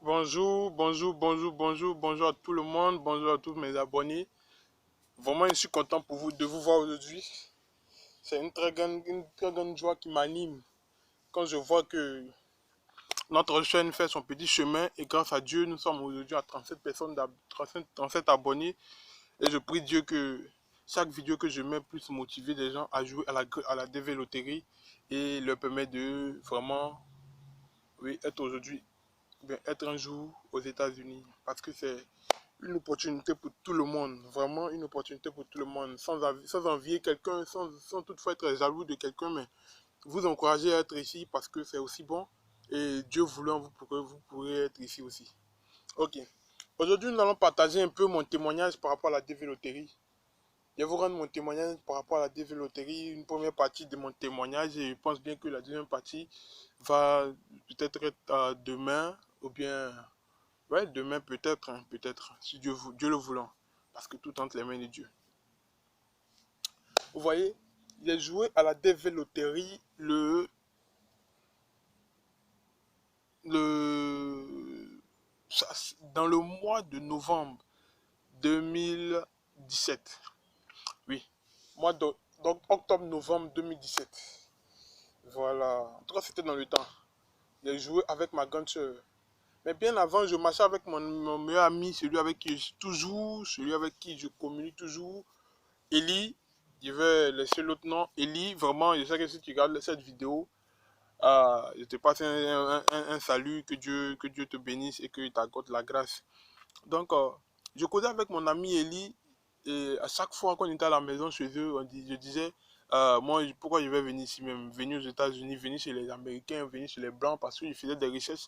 Bonjour à tout le monde, bonjour à tous mes abonnés. Vraiment, je suis content de vous voir aujourd'hui. C'est une très grande joie qui m'anime quand je vois que notre chaîne fait son petit chemin et grâce à Dieu, nous sommes aujourd'hui à 37 personnes, 37 abonnés. Et je prie Dieu que chaque vidéo que je mets puisse motiver des gens à jouer à la DV Loterie et leur permettre de vraiment, oui, être aujourd'hui, bien, être un jour aux États-Unis. Parce que c'est une opportunité pour tout le monde, vraiment une opportunité pour tout le monde, sans envier quelqu'un, sans toutefois être jaloux de quelqu'un, mais vous encourager à être ici parce que c'est aussi bon et Dieu voulant, vous pourrez être ici aussi. Ok. Aujourd'hui, nous allons partager un peu mon témoignage par rapport à la DV Loterie. Je vais vous rendre mon témoignage par rapport à la DV Loterie, une première partie de mon témoignage et je pense bien que la deuxième partie va peut-être être demain ou bien ouais, demain peut-être, hein, peut-être, si Dieu le voulant, parce que tout entre les mains de Dieu. Vous voyez, j'ai joué à la DV Loterie le, dans le mois de novembre 2017. Oui, donc octobre-novembre 2017. Voilà, en tout cas c'était dans le temps. J'ai joué avec ma grande soeur. Mais bien avant, je marchais avec mon meilleur ami, celui avec qui je suis toujours, celui avec qui je communique toujours. Eli, je vais laisser l'autre nom. Eli, vraiment, je sais que si tu regardes cette vidéo, je te passe un salut, que Dieu te bénisse et qu'il t'accorde la grâce. Donc, je causais avec mon ami Eli et à chaque fois qu'on était à la maison chez eux, je disais, moi, pourquoi je vais venir ici même, venir aux États-Unis, venir chez les Américains, venir chez les Blancs, parce qu'ils faisaient des recherches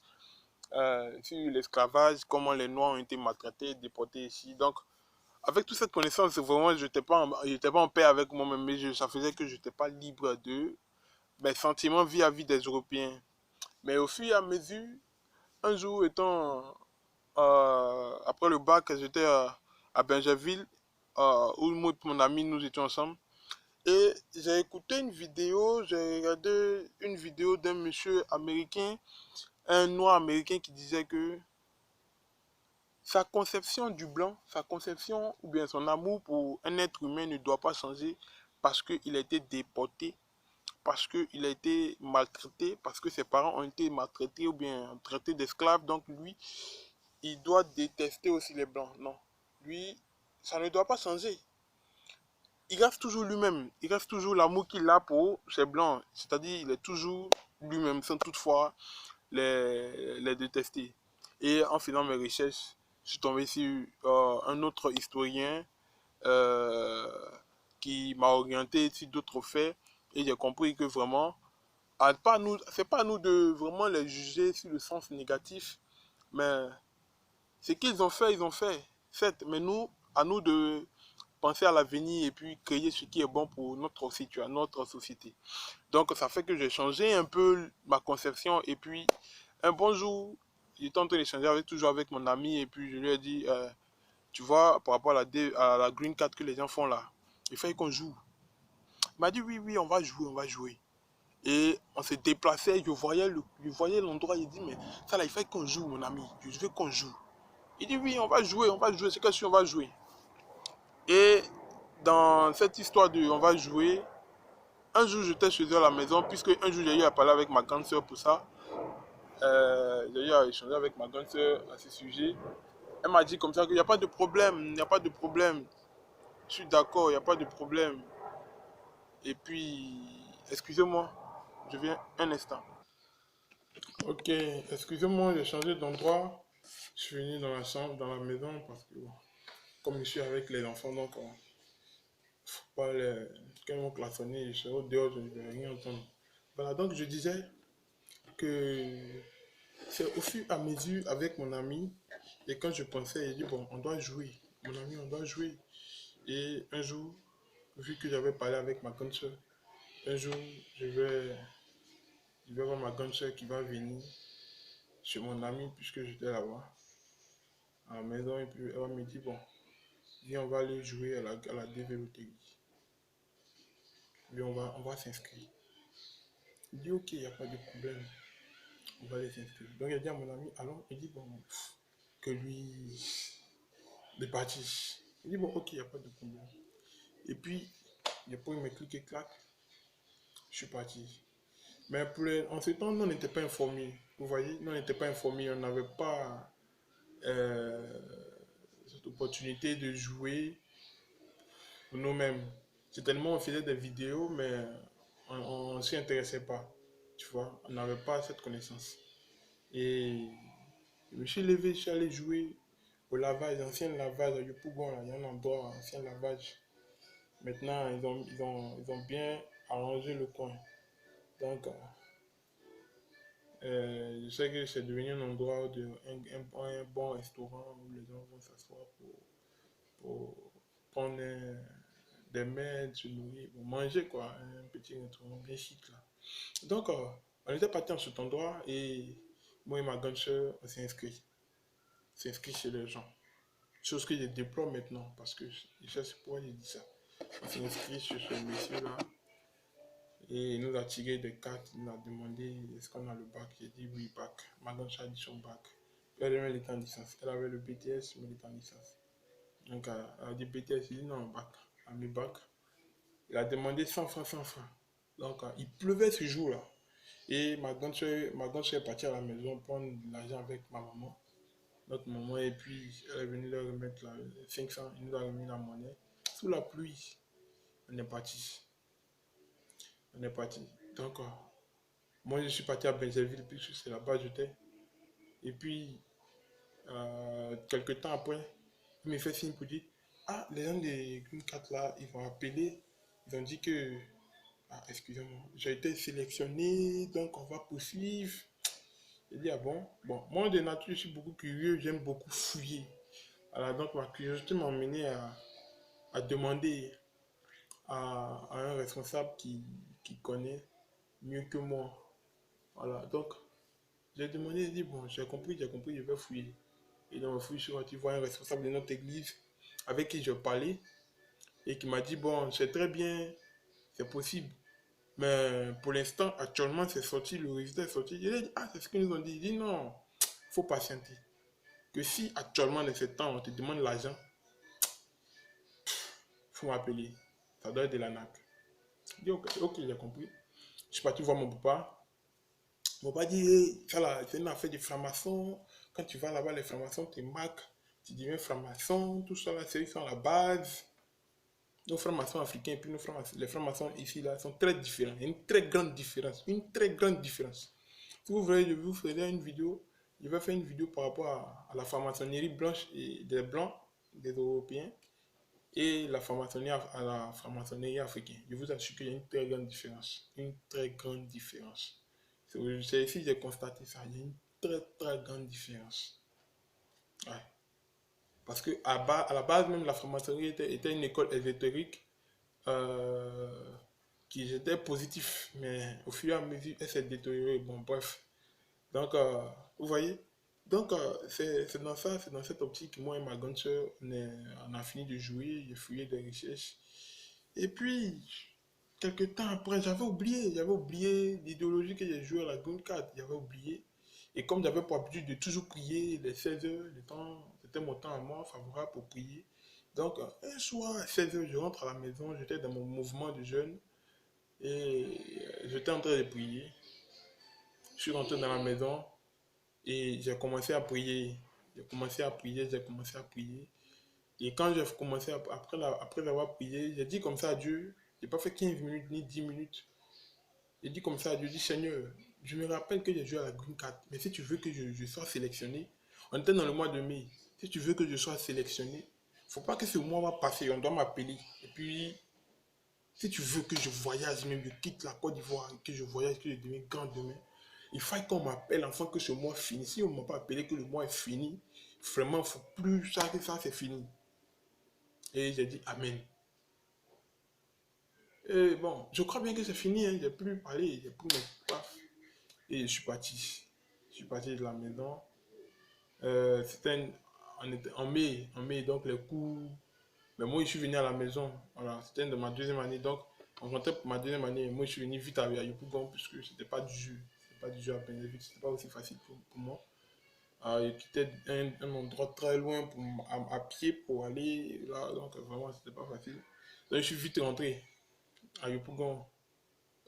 sur l'esclavage, comment les Noirs ont été maltraités, déportés ici. Donc, avec toute cette connaissance, vraiment, je n'étais pas en paix avec moi-même, mais ça faisait que je n'étais pas libre de mes sentiments vis-à-vis des Européens. Mais au fur et à mesure, un jour étant, après le bac, j'étais à Bingerville, où moi et mon ami, nous étions ensemble. Et j'ai écouté une vidéo, j'ai regardé une vidéo d'un monsieur américain, un noir américain qui disait que sa conception du blanc, sa conception ou bien son amour pour un être humain ne doit pas changer parce qu'il a été déporté, parce qu'il a été maltraité, parce que ses parents ont été maltraités ou bien traités d'esclaves. Donc lui, il doit détester aussi les blancs. Non, lui, ça ne doit pas changer. Il reste toujours lui-même, il reste toujours l'amour qu'il a pour ces blancs. C'est-à-dire, il est toujours lui-même, sans toutefois les détester. Et en faisant mes recherches, je suis tombé sur un autre historien euh, qui m'a orienté sur d'autres faits et j'ai compris que vraiment, c'est pas à nous de vraiment les juger sur le sens négatif, mais ce qu'ils ont fait, ils ont fait, certes, mais nous, à nous de penser à l'avenir et puis créer ce qui est bon pour notre situation, notre société. Donc ça fait que j'ai changé un peu ma conception et puis un bon jour, j'étais en train d'échanger toujours avec mon ami et puis je lui ai dit, tu vois, par rapport à la green card que les gens font là, il fallait qu'on joue. Il m'a dit, oui, oui, on va jouer, on va jouer. Et on s'est déplacé, je voyais l'endroit, il dit, mais ça là, il fallait qu'on joue, mon ami, je veux qu'on joue. Il dit, oui, on va jouer, c'est que si on va jouer. Et dans cette histoire de on va jouer, un jour j'étais chez eux à la maison, puisque un jour j'ai eu à parler avec ma grande soeur pour ça. J'ai eu à échanger avec ma grande soeur à ce sujet. Elle m'a dit comme ça qu'il n'y a pas de problème, il n'y a pas de problème. Je suis d'accord, il n'y a pas de problème. Et puis, excusez-moi, je viens un instant. Ok, excusez-moi, j'ai changé d'endroit. Je suis venu dans la chambre, dans la maison, parce que bon, comme je suis avec les enfants, donc faut pas les... quand ils vont klaxonner, je serai au dehors, je ne vais rien entendre. Voilà, donc je disais que c'est au fur et à mesure avec mon ami, et quand je pensais, il dit bon, on doit jouer, mon ami, on doit jouer. Et un jour, vu que j'avais parlé avec ma grande soeur, un jour, je vais voir ma grande soeur qui va venir chez mon ami, puisque j'étais là-bas, à la maison, et puis elle va me dire bon, viens, on va aller jouer à la DVOTI. Puis on va s'inscrire. Il dit ok, il n'y a pas de problème. on va aller s'inscrire. Donc, il dit à mon ami, allons, il dit, bon, que lui, de partir. Il dit, bon, ok, il n'y a pas de problème. Et puis, j'ai pris mes clics et clac, je suis parti. Mais en ce temps, nous, on n'était pas informés. Vous voyez, nous, on n'était pas informés, on n'avait pas euh, cette opportunité de jouer pour nous-mêmes. C'est tellement on faisait des vidéos, mais on ne s'y intéressait pas. Tu vois, on n'avait pas cette connaissance. Et je me suis levé, je suis allé jouer au lavage, ancien lavage à Yopougon, là, il y a un endroit, ancien lavage. Maintenant, ils ont bien arrangé le coin. Donc, je sais que c'est devenu un endroit un bon restaurant où les gens vont s'asseoir pour prendre des mets, se nourrir, pour manger quoi, un petit restaurant bien chic là. Donc, on était parti en cet endroit et moi et ma grande soeur, on s'est inscrit. On s'est inscrit chez les gens. Chose que je déplore maintenant parce que je sais pourquoi j'ai dit ça. On s'est inscrit chez ce monsieur là et il nous a tiré des cartes. Il nous a demandé est-ce qu'on a le bac. J'ai dit oui, bac. Ma grande soeur a dit son bac. Elle était en licence. Elle avait le BTS, mais elle était en licence. Donc, elle a dit BTS, il dit non, bac. Elle a mis bac. Il a demandé 100 francs, 100 francs. Donc, il pleuvait ce jour-là. Et ma grande soeur est partie à la maison prendre de l'argent avec ma maman, notre maman, et puis elle est venue leur remettre 500, il nous a remis la monnaie. Sous la pluie, on est parti. On est parti. Donc, moi, je suis parti à Benjerville, puisque c'est là-bas que j'étais. Et puis, quelques temps après, il me fait signe pour dire, ah, les gens des Green 4 là, ils vont appeler. Ils ont dit que, ah, excusez-moi, j'ai été sélectionné, donc on va poursuivre. J'ai dit, ah bon? Bon, moi de nature, je suis beaucoup curieux, j'aime beaucoup fouiller. Alors, donc ma curiosité m'a amené à demander à un responsable qui connaît mieux que moi. Voilà, donc j'ai demandé, j'ai dit, bon, j'ai compris, je vais fouiller. Et dans le fouille, tu vois un responsable de notre église avec qui je parlais et qui m'a dit, bon, c'est très bien, c'est possible. Mais pour l'instant, actuellement, c'est sorti, le résultat est sorti. J'ai dit, ah, c'est ce qu'ils nous ont dit. Il dit, non, il faut patienter. Que si actuellement, dans ce temps, on te demande l'argent, il faut m'appeler. Ça doit être de la NAC. Je dis, ok, ok, j'ai compris. Je suis parti voir mon papa. Mon papa dit, hey, ça là, c'est une affaire de franc-maçon. Quand tu vas là-bas, les francs-maçons te marquent. Tu deviens franc-maçon. Tout ça là, c'est sont la base. Nos francs-maçons africains et puis les francs-maçons ici là sont très différents. Il y a une très grande différence. Une très grande différence. Si vous voulez, je vous ferai une vidéo. Je vais faire une vidéo par rapport à la franc-maçonnerie blanche et des blancs, des Européens, et la franc-maçonnerie à la franc-maçonnerie africaine. Je vous assure qu'il y a une très grande différence. Une très grande différence. C'est ici que j'ai constaté ça. Il y a une très très grande différence. Ouais. Parce que à la base même, la franc-maçonnerie était une école ésotérique qui était positif, mais au fur et à mesure, elle s'est détériorée. Bon, bref. Donc, vous voyez, donc c'est dans ça, c'est dans cette optique que moi et ma grande soeur, on a fini de jouer, j'ai fouillé des recherches. Et puis, quelques temps après, j'avais oublié l'idéologie que j'ai joué à la Green Card, j'avais oublié. Et comme j'avais pour habitude de toujours prier les 16 heures, le temps, c'était mon temps à moi favorable pour prier. Donc, un soir à 16 heures, je rentre à la maison, j'étais dans mon mouvement de jeûne et j'étais en train de prier. Je suis rentré dans la maison et j'ai commencé à prier. J'ai commencé à prier, j'ai commencé à prier. Et quand j'ai commencé, après avoir prié, j'ai dit comme ça à Dieu, j'ai pas fait 15 minutes ni 10 minutes. J'ai dit comme ça à Dieu, j'ai dit Seigneur, je me rappelle que j'ai joué à la Green Card, mais si tu veux que je sois sélectionné, on était dans le mois de mai, si tu veux que je sois sélectionné, faut pas que ce mois va passer, on doit m'appeler. Et puis, si tu veux que je voyage, même je quitte la Côte d'Ivoire, que je voyage, que je devienne grand demain, il faut qu'on m'appelle afin que ce mois finisse. Si on ne m'a pas appelé que le mois est fini, vraiment, il ne faut plus ça que ça, c'est fini. Et j'ai dit Amen. Et bon, je crois bien que c'est fini, hein. J'ai plus parlé, j'ai plus mes paf. Et je suis parti. Je suis parti de la maison. En mai, donc les cours. Mais moi, je suis venu à la maison. Voilà, c'était de ma deuxième année. Donc, on rentrait pour ma deuxième année. Moi, je suis venu vite à Yopougon puisque c'était pas du jeu. pas du genre à Benelux, c'était pas aussi facile pour moi. Je quittais un endroit très loin à pied pour aller là, donc vraiment c'était pas facile. Donc je suis vite rentré à Yopougon,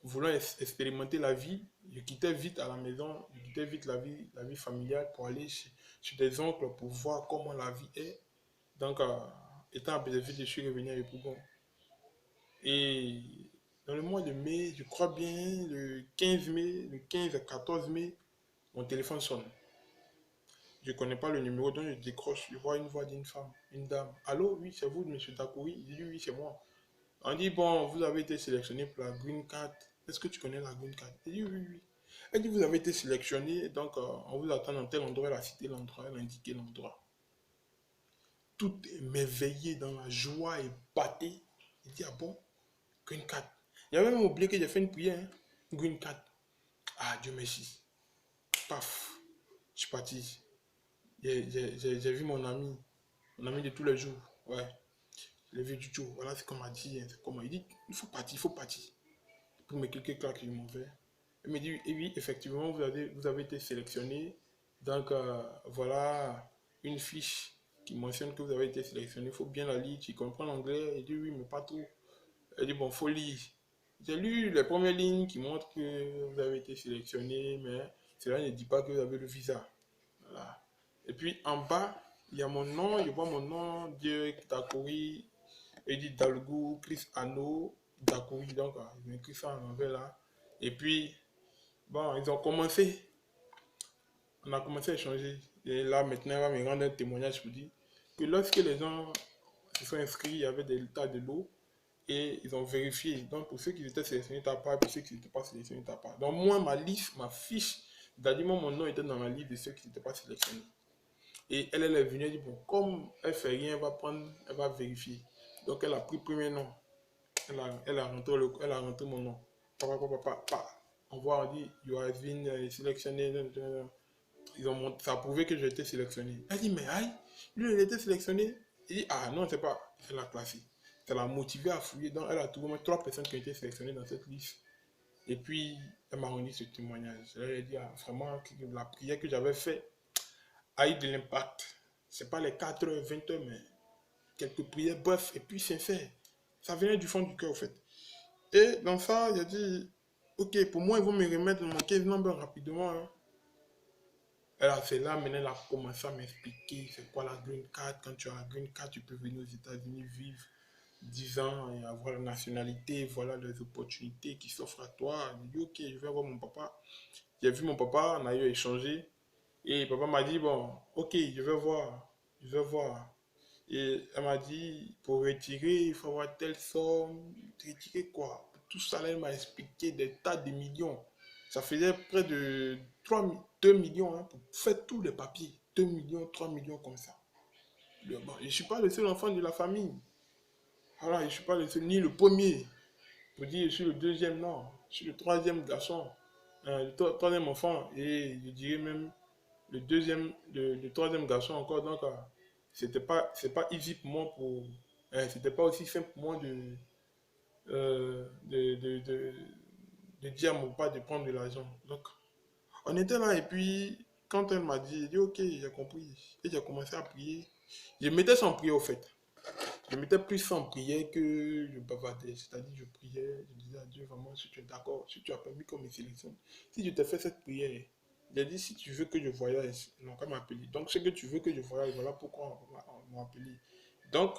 voulant expérimenter la vie. Je quittais vite à la maison, je quittais vite la vie familiale pour aller chez des oncles pour voir comment la vie est. Donc, étant à Belleville, je suis revenu à Yopougon. Et dans le mois de mai, je crois bien, le 15 mai, le 15 à 14 mai, mon téléphone sonne. Je ne connais pas le numéro, donc je décroche. Je vois une voix d'une femme, une dame. Allô, oui, c'est vous, monsieur Takouri? Je dis oui, c'est moi. On dit, bon, vous avez été sélectionné pour la Green Card. Est-ce que tu connais la Green Card? Je dis oui, oui. Elle dit, vous avez été sélectionné, donc on vous attend dans tel endroit. Elle a cité l'endroit, elle a indiqué l'endroit. Tout m'éveillait dans la joie et battait. Je dis, ah bon, Green Card. J'avais même oublié que j'ai fait une prière, hein. Green Card. Ah, Dieu merci. Paf, je suis parti. J'ai vu mon ami de tous les jours. Ouais, je l'ai vu du jour. Voilà ce qu'on m'a dit. C'est comment il dit, il faut partir, il faut partir. Pour mes quelques claques qu'ils m'ont fait. Il me dit, et oui, effectivement, vous avez été sélectionné. Donc, voilà une fiche qui mentionne que vous avez été sélectionné. Il faut bien la lire. Tu comprends l'anglais? Il dit, oui, mais pas trop. Il dit, bon, il faut lire. J'ai lu les premières lignes qui montrent que vous avez été sélectionné, mais cela ne dit pas que vous avez le visa. Voilà. Et puis en bas, il y a mon nom, je vois mon nom, Dieu Dakouri, Edith Dalgou, Chris Ano, Dakouri, donc ils ont écrit ça en anglais là. Et puis, bon, ils ont commencé, on a commencé à échanger. Et là, maintenant, on va me rendre un témoignage pour dire que lorsque les gens se sont inscrits, il y avait des tas de lots et ils ont vérifié. Donc, pour ceux qui étaient sélectionnés, t'as pas, pour ceux qui n'étaient pas sélectionnés, t'as pas. Donc, moi, ma liste, ma fiche, d'ailleurs, mon nom était dans la liste de ceux qui n'étaient pas sélectionnés. Et elle est venue, elle dit, bon, comme elle fait rien, elle va vérifier. Donc, elle a pris le premier nom. Elle a rentré mon nom. Papa. On voit, on dit, you have been sélectionné. Ça a prouvé que j'ai été sélectionné. Elle dit, mais aïe, lui, il a été sélectionné. Il dit, ah non, c'est pas. Elle a classé. Ça l'a motivé à fouiller. Donc, elle a trouvé moins 3 personnes qui ont été sélectionnées dans cette liste. Et puis, elle m'a rendu ce témoignage. Elle a dit, ah, vraiment, la prière que j'avais faite a eu de l'impact. C'est pas les 4 heures, 20 heures, mais quelques prières, bref, et puis sincère. Ça venait du fond du cœur, en fait. Et dans ça, j'ai dit, ok, pour moi, ils vont me remettre mon case number rapidement. Hein. Elle a fait là, maintenant, elle a commencé à m'expliquer c'est quoi la green card. Quand tu as la green card, tu peux venir aux États-Unis vivre 10 ans et avoir la nationalité. Voilà les opportunités qui s'offrent à toi. J'ai dit, ok, je vais voir mon papa. J'ai vu mon papa, on a eu à échanger. Et papa m'a dit, bon, ok, je vais voir. Je vais voir. Et elle m'a dit, pour retirer, il faut avoir telle somme. Retirer quoi? Tout ça, elle m'a expliqué des tas de millions. Ça faisait près de 2 millions hein, pour faire tous les papiers. 2 millions, 3 millions comme ça. Bon, je ne suis pas le seul enfant de la famille. Voilà, je ne suis pas le seul, ni le premier. Pour dire, je suis le deuxième, non. Je suis le troisième garçon. Le troisième enfant. Et je dirais même le troisième garçon encore. Donc, c'est pas easy pour moi c'était pas aussi simple pour moi euh, de, de, de, de dire à mon père de prendre de l'argent. Donc, on était là et puis, quand elle m'a dit, j'ai dit, ok, j'ai compris. Et j'ai commencé à prier. Je mettais sans prier au fait. Je mettais plus sans prière que je bavardais. C'est-à-dire, je priais, je disais à Dieu, vraiment, si tu es d'accord, si tu as permis qu'on me sélectionne, si je te fais cette prière, j'ai dit, si tu veux que je voyage, ils n'ont qu'à m'appeler. Donc, c'est que tu veux que je voyage, voilà pourquoi on m'a appelé. Donc,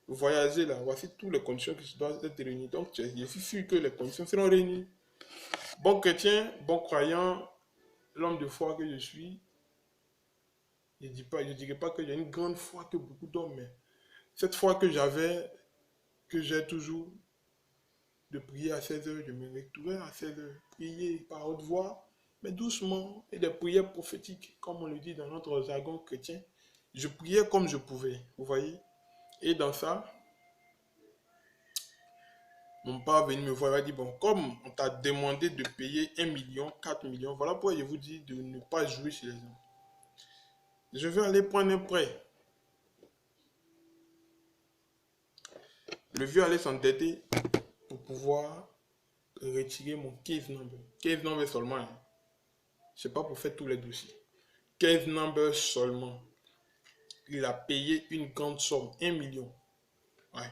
voyager là, voici toutes les conditions qui doivent être réunies. Donc, je suis sûr que les conditions seront réunies. Bon chrétien, bon croyant, l'homme de foi que je suis, je ne dirais pas que j'ai une grande foi que beaucoup d'hommes, mais cette foi que j'avais, que j'ai toujours, de prier à 16 heures, je me retrouvais à 16 heures, prier par haute voix, mais doucement, et des prières prophétiques, comme on le dit dans notre jargon chrétien. Je priais comme je pouvais, vous voyez. Et dans ça, mon père est venu me voir, il a dit, bon, comme on t'a demandé de payer 1 million, 4 millions, voilà pourquoi je vous dis de ne pas jouer chez les gens. Je vais aller prendre un prêt. Le vieux allait s'endetter pour pouvoir retirer mon case number. Case number seulement. Hein. C'est pas pour faire tous les dossiers. 15 numbers seulement. Il a payé une grande somme, 1 million. Ouais.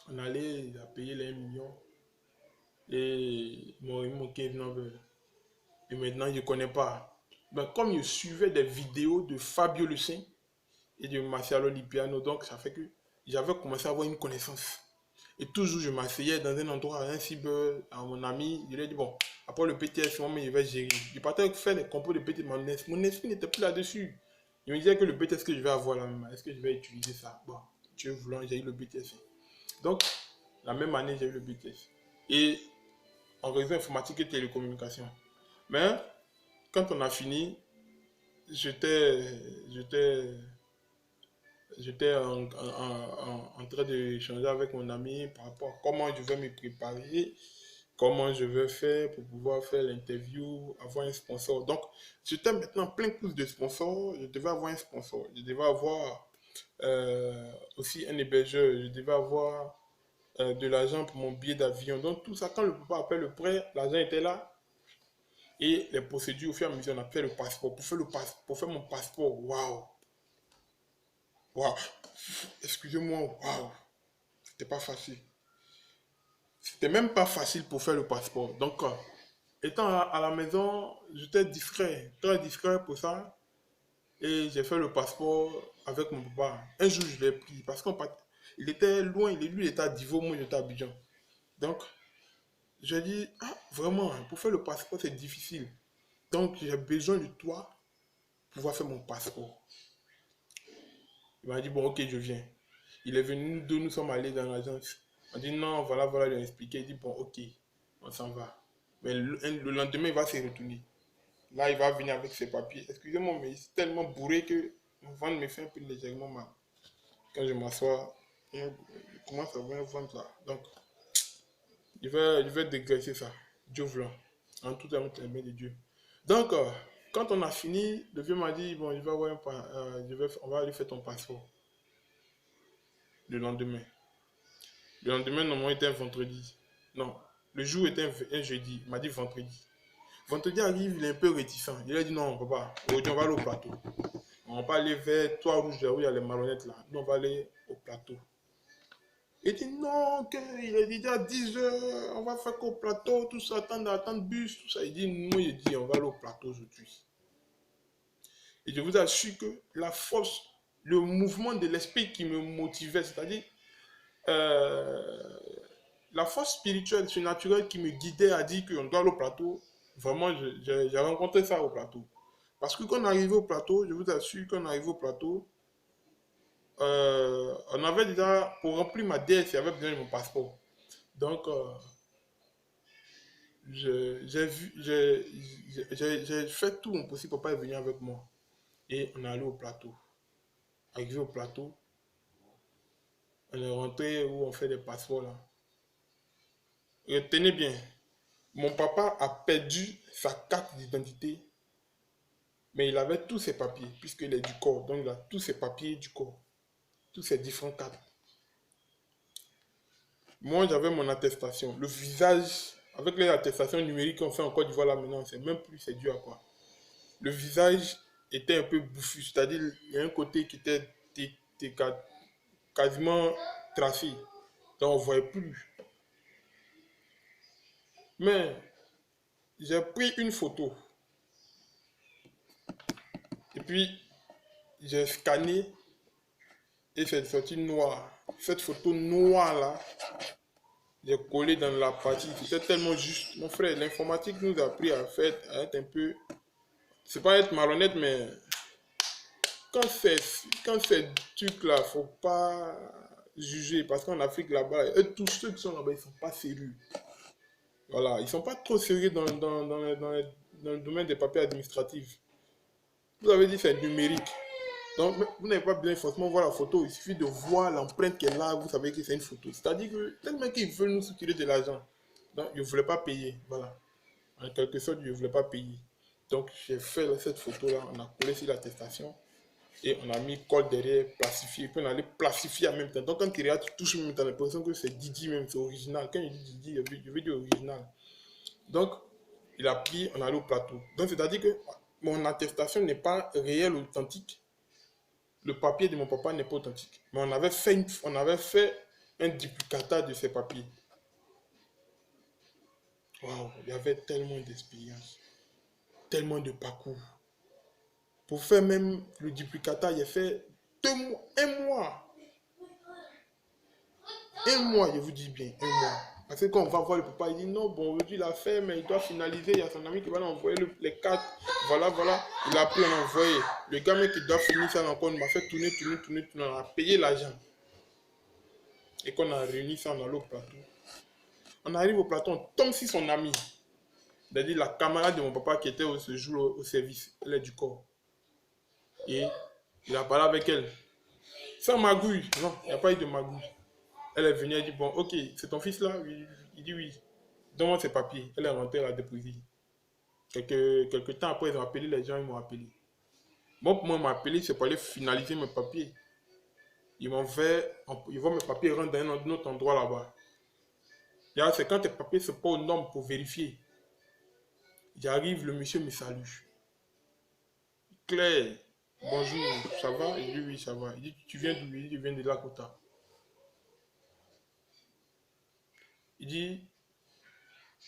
On allait, il a payé les 1 million. Et mon 15 numbers. Et maintenant, je ne connais pas. Ben, comme je suivais des vidéos de Fabio Lucin et de Marcelo Lipiano, donc ça fait que j'avais commencé à avoir une connaissance. Et toujours, je m'asseyais dans un endroit, à un cyber, à mon ami. Je lui ai dit, bon, après le PTS, moi, je vais gérer. Je partais faire des compos de PTS. Mon esprit n'était plus là-dessus. Je me disais que le PTS que je vais avoir là, est-ce que je vais utiliser ça? Bon, Dieu voulant, j'ai eu le BTS. Donc, la même année, j'ai eu le BTS. Et en réseau informatique et télécommunications. Mais, quand on a fini, j'étais en train d'échanger avec mon ami par rapport à comment je vais me préparer, comment je vais faire pour pouvoir faire l'interview, avoir un sponsor. Donc, j'étais maintenant plein course de sponsors, je devais avoir un sponsor, je devais avoir aussi un hébergeur, je devais avoir de l'argent pour mon billet d'avion. Donc, tout ça, quand le papa appelle le prêt, l'argent était là. Et les procédures, au fur et à mesure, on a fait le passeport. Pour faire mon passeport, waouh! Waouh! Excusez-moi, waouh! C'était pas facile. C'était même pas facile pour faire le passeport. Donc, étant à la maison, j'étais discret, très discret pour ça. Et j'ai fait le passeport avec mon papa. Un jour, je l'ai pris parce qu'il était loin, lui, il était à Divo, moi, j'étais à Abidjan. Donc, j'ai dit, ah, vraiment, pour faire le passeport, c'est difficile. Donc, j'ai besoin de toi pour pouvoir faire mon passeport. Il m'a dit, bon, ok, je viens. Il est venu, nous sommes allés dans l'agence. On dit, non, voilà, il a expliqué. Il dit, bon, ok, on s'en va. Mais le lendemain, il va se retourner. Là, il va venir avec ses papiers. Excusez-moi, mais il est tellement bourré que mon ventre me fait un peu légèrement mal. Quand je m'assois, il commence à avoir un ventre là. Donc, je vais dégraisser ça. Dieu voulant. En tout temps, les mains de Dieu. Donc, quand on a fini, le vieux m'a dit, bon, on va aller faire ton passeport. Le lendemain. Le lendemain, normalement, était un vendredi. Non, le jour était un jeudi. Il m'a dit vendredi. Vendredi arrive, il est un peu réticent. Il a dit non, papa, aujourd'hui, on va aller au plateau. On va aller vers Toit Rouge, là où il y a les marionnettes là. Nous, on va aller au plateau. Il dit non, qu'il est déjà 10 heures, on va faire qu'au plateau, tout ça, attendre bus, tout ça. Il dit non, il dit on va aller au plateau aujourd'hui. Et je vous assure que la force, le mouvement de l'esprit qui me motivait, c'est-à-dire la force spirituelle, surnaturelle qui me guidait à dire qu'on doit aller au plateau, vraiment, j'ai rencontré ça au plateau. Parce que quand on arrivait au plateau, je vous assure, quand on arrivait au plateau, on avait déjà, pour remplir ma DS, il y avait besoin de mon passeport. Donc, j'ai fait tout mon possible pour pas venir avec moi. Et on est allé au plateau. Arrivé au plateau, on est rentré où on fait des passeports là. Retenez bien, mon papa a perdu sa carte d'identité, mais il avait tous ses papiers, puisqu'il est du corps. Donc, il a tous ses papiers du corps, tous ses différents cartes. Moi, j'avais mon attestation. Le visage, avec les attestations numériques qu'on fait en Côte d'Ivoire là maintenant, c'est même plus, c'est dû à quoi. Le visage était un peu bouffu, c'est-à-dire il y a un côté qui était quasiment tracé. Donc, on ne voyait plus. Mais j'ai pris une photo. Et puis, j'ai scanné et c'est sorti noir. Cette photo noire là, j'ai collé dans la partie. C'était tellement juste. Mon frère, l'informatique nous a appris à être un peu. C'est pas être malhonnête, mais quand ces trucs-là, faut pas juger. Parce qu'en Afrique là-bas, tous ceux qui sont là-bas, ils sont pas sérieux. Voilà, ils sont pas trop sérieux dans le domaine des papiers administratifs. Vous avez dit c'est numérique. Donc, vous n'avez pas besoin de forcément voir la photo. Il suffit de voir l'empreinte qu'elle a. Vous savez que c'est une photo. C'est-à-dire que tellement qu'ils veulent nous soutirer de l'argent. Donc, ils ne voulaient pas payer. Voilà. En quelque sorte, ils ne voulaient pas payer. Donc, j'ai fait cette photo-là. On a collé sur l'attestation. Et on a mis colle derrière, plastifié. Puis on allait plastifier en même temps. Donc, quand tu regardes, tu touches en même temps. L'impression que c'est Didi même. C'est original. Quand je dis Didi, je veux dire original. Donc, Il a pris, on est allé au plateau. Donc, c'est-à-dire que mon attestation n'est pas réelle, authentique. Le papier de mon papa n'est pas authentique. Mais on avait fait un duplicata de ces papiers. Waouh, il y avait tellement d'expérience, tellement de parcours. Pour faire même le duplicata, il a fait 2 mois, 1 mois. 1 mois, je vous dis bien, 1 mois. Parce que quand on va voir le papa, il dit non, bon, aujourd'hui il a fait, mais il doit finaliser. Il y a son ami qui va lui envoyer les cartes. Voilà, voilà. Il a pris, on a envoyé. Le gars, mec, qui doit finir ça encore, il m'a fait tourner. On a payé l'argent. Et quand on a réuni ça, on a allé au plateau. On arrive au plateau, on tombe sur son ami. C'est-à-dire la camarade de mon papa qui était ce jour au service. Elle est du corps. Et il a parlé avec elle. Sans magouille. Non, il n'y a pas eu de magouille. Elle est venue, elle dit, bon, ok, c'est ton fils là? Il dit oui. Donne-moi ses papiers. Elle est rentrée, elle a déposé. Quelques temps après, ils ont appelé les gens, ils m'ont appelé. Moi, pour moi, ils m'ont appelé, c'est pour aller finaliser mes papiers. Ils vont mes papiers rendre dans un autre endroit là-bas. C'est quand tes papiers ne sont pas aux normes pour vérifier. J'arrive, le monsieur me salue. Claire, bonjour, ça va? Il dit oui, ça va. Il dit, tu viens d'où? Il dit, je viens de Lakota. Il dit,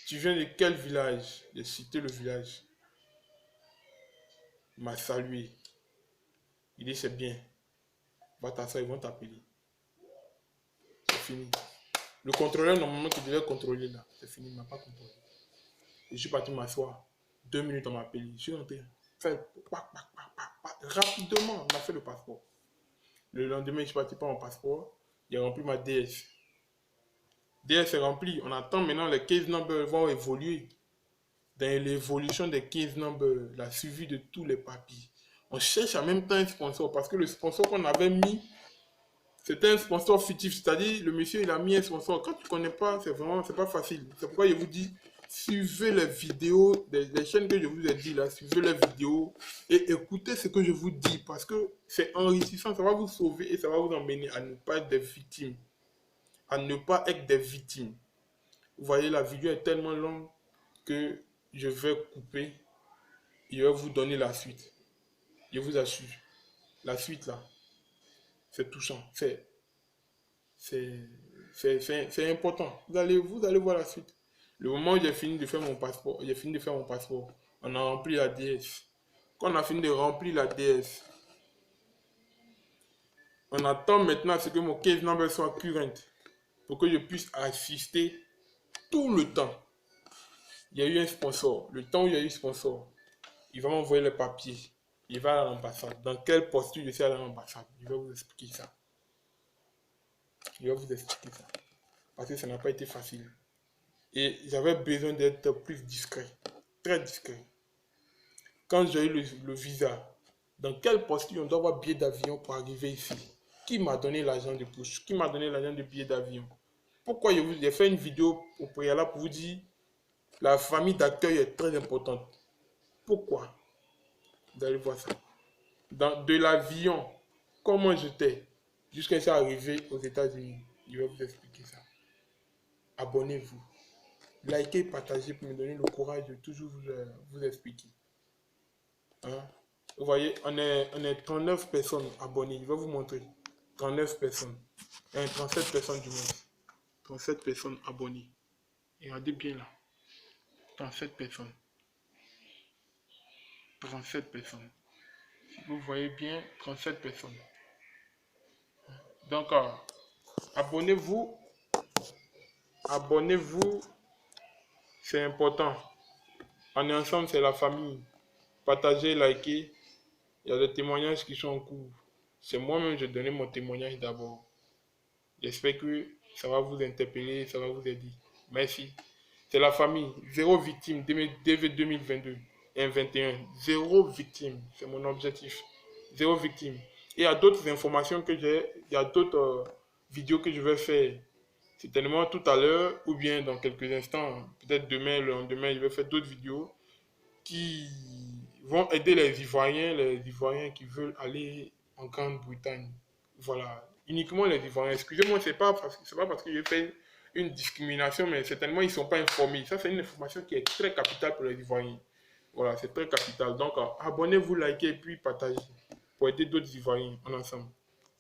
tu viens de quel village? J'ai cité le village. Il m'a salué. Il dit, c'est bien. Va t'asseoir, ils vont t'appeler. C'est fini. Le contrôleur, normalement, qui devait contrôler là, c'est fini, il ne m'a pas contrôlé. Je suis parti m'asseoir. 2 minutes, on m'a appelé. Je suis rentré. Rapidement, on a fait le passeport. Le lendemain, je suis parti pour mon passeport. J'ai rempli ma DS. DS est rempli. On attend maintenant les case numbers vont évoluer. Dans l'évolution des case numbers, la suivi de tous les papiers. On cherche en même temps un sponsor parce que le sponsor qu'on avait mis, c'était un sponsor fictif. C'est-à-dire, le monsieur, il a mis un sponsor. Quand tu ne connais pas, c'est pas facile. C'est pourquoi je vous dis, suivez les vidéos des chaînes que je vous ai dit là, suivez les vidéos et écoutez ce que je vous dis parce que c'est enrichissant, ça va vous sauver et ça va vous emmener à ne pas être des victimes. À ne pas être des victimes. Vous voyez, la vidéo est tellement longue que je vais couper et je vais vous donner la suite. Je vous assure, la suite là, c'est touchant, c'est important. Vous allez voir la suite. Le moment où j'ai fini de faire mon passeport, on a rempli la DS. Quand on a fini de remplir la DS, on attend maintenant à ce que mon case number soit current pour que je puisse assister tout le temps. Il y a eu un sponsor. Le temps où il y a eu sponsor, il va m'envoyer les papiers. Il va à l'ambassade. Dans quelle posture je suis à l'ambassade? Je vais vous expliquer ça. Parce que ça n'a pas été facile. Et j'avais besoin d'être plus discret. Très discret. Quand j'ai eu le visa, dans quelle posture on doit avoir billet d'avion pour arriver ici? Qui m'a donné l'argent de poche? Qui m'a donné l'argent de billet d'avion? Pourquoi j'ai fait une vidéo au préalable pour vous dire la famille d'accueil est très importante. Pourquoi? Vous allez voir ça. De l'avion, comment j'étais jusqu'à ça arrivé aux États-Unis. Je vais vous expliquer ça. Abonnez-vous. Likez, partagez pour me donner le courage de toujours vous expliquer. Hein? Vous voyez, on est 39 personnes abonnées. Je vais vous montrer. 39 personnes. 37 personnes du monde. 37 personnes abonnées. Et regardez bien là. 37 personnes. 37 personnes. Si vous voyez bien, 37 personnes. Donc, abonnez-vous. Abonnez-vous. C'est important. On est ensemble, c'est la famille. Partagez, likez. Il y a des témoignages qui sont en cours. C'est moi-même, je donnais mon témoignage d'abord. J'espère que ça va vous interpeller, ça va vous aider. Merci. C'est la famille. 0 victime, DV 2022 et 2021. 0 victime. C'est mon objectif. 0 victime. Et il y a d'autres informations que j'ai. Il y a d'autres vidéos que je vais faire. C'est tellement tout à l'heure ou bien dans quelques instants. Peut-être demain, le lendemain, je vais faire d'autres vidéos qui vont aider les Ivoiriens qui veulent aller en Grande-Bretagne. Voilà. Uniquement les Ivoiriens. Excusez-moi, c'est pas parce que j'ai fait une discrimination, mais certainement, ils ne sont pas informés. Ça, c'est une information qui est très capitale pour les Ivoiriens. Voilà, c'est très capital. Donc, abonnez-vous, likez et puis partagez pour aider d'autres Ivoiriens en ensemble.